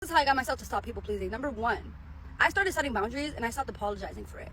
is how I got myself to stop people pleasing. Number one, I started setting boundaries and I stopped apologizing for it.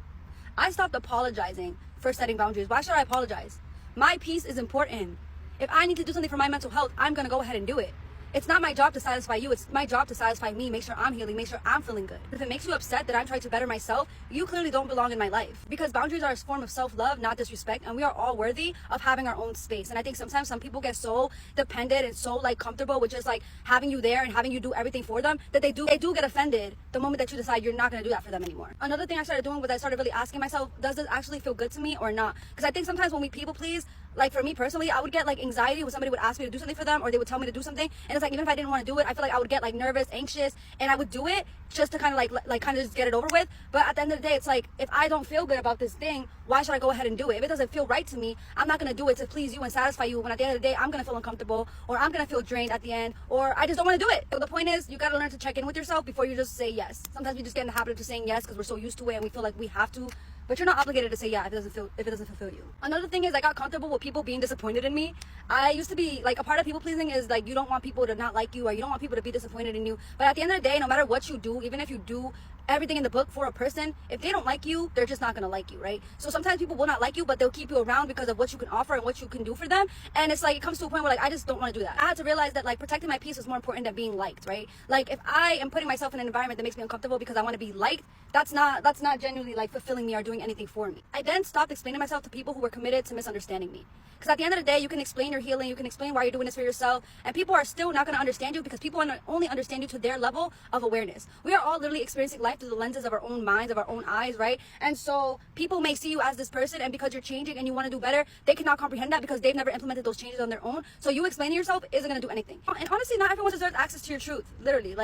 I stopped apologizing for setting boundaries. Why should I apologize? My peace is important. If I need to do something for my mental health, I'm going to go ahead and do it. It's not my job to satisfy you. It's my job to satisfy me, make sure I'm healing, make sure I'm feeling good. If it makes you upset that I'm trying to better myself, you clearly don't belong in my life. Because boundaries are a form of self-love, not disrespect, and we are all worthy of having our own space. And I think sometimes some people get so dependent and so comfortable with just having you there and having you do everything for them that they do get offended the moment that you decide you're not going to do that for them anymore. Another thing I started doing was I started really asking myself, does this actually feel good to me or not? Because I think sometimes when we people please, for me personally, I would get anxiety when somebody would ask me to do something for them, or they would tell me to do something, and it's even if I didn't want to do it, I feel like I would get nervous, anxious, and I would do it just to kind of just get it over with. But at the end of the day, it's if I don't feel good about this thing, why should I go ahead and do it? If it doesn't feel right to me, I'm not going to do it to please you and satisfy you, when at the end of the day I'm going to feel uncomfortable, or I'm going to feel drained at the end, or I just don't want to do it. So the point is, you got to learn to check in with yourself before you just say yes. Sometimes we just get in the habit of just saying yes because we're so used to it and we feel like we have to. But you're not obligated to say yeah if it doesn't fulfill you. Another thing is I got comfortable with people being disappointed in me. I used to be a part of people pleasing is you don't want people to not like you, or you don't want people to be disappointed in you. But at the end of the day, no matter what you do, even if you do everything in the book for a person, if they don't like you, they're just not gonna like you, right? So sometimes people will not like you, but they'll keep you around because of what you can offer and what you can do for them. And it's it comes to a point where I just don't want to do that. I had to realize that protecting my peace is more important than being liked, right? If I am putting myself in an environment that makes me uncomfortable because I want to be liked, that's not genuinely fulfilling me or doing anything for me. I then stopped explaining myself to people who were committed to misunderstanding me. Because at the end of the day, you can explain your healing, you can explain why you're doing this for yourself, and people are still not going to understand you because people only understand you to their level of awareness. We are all literally experiencing life through the lenses of our own minds, of our own eyes, right? And so people may see you as this person, and because you're changing and you want to do better, they cannot comprehend that because they've never implemented those changes on their own. So you explaining yourself isn't going to do anything. And honestly, not everyone deserves access to your truth, literally.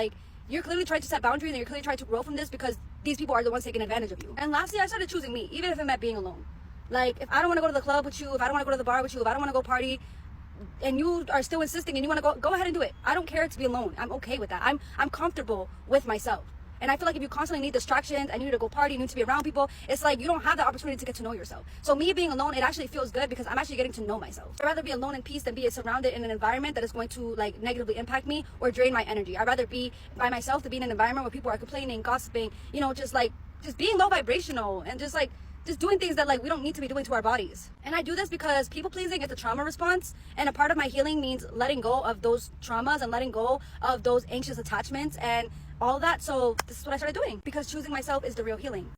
You're clearly trying to set boundaries and you're clearly trying to grow from this because these people are the ones taking advantage of you. And lastly, I started choosing me, even if it meant being alone. If I don't want to go to the club with you, if I don't want to go to the bar with you, if I don't want to go party, and you are still insisting and you want to go ahead and do it. I don't care to be alone. I'm okay with that. I'm comfortable with myself. And I feel if you constantly need distractions and you need to go party, you need to be around people, it's you don't have the opportunity to get to know yourself. So me being alone, it actually feels good because I'm actually getting to know myself. I'd rather be alone in peace than be surrounded in an environment that is going to negatively impact me or drain my energy. I'd rather be by myself than be in an environment where people are complaining, gossiping, just being low vibrational and just doing things that we don't need to be doing to our bodies. And I do this because people pleasing is a trauma response, and a part of my healing means letting go of those traumas and letting go of those anxious attachments and all that. So this is what I started doing because choosing myself is the real healing.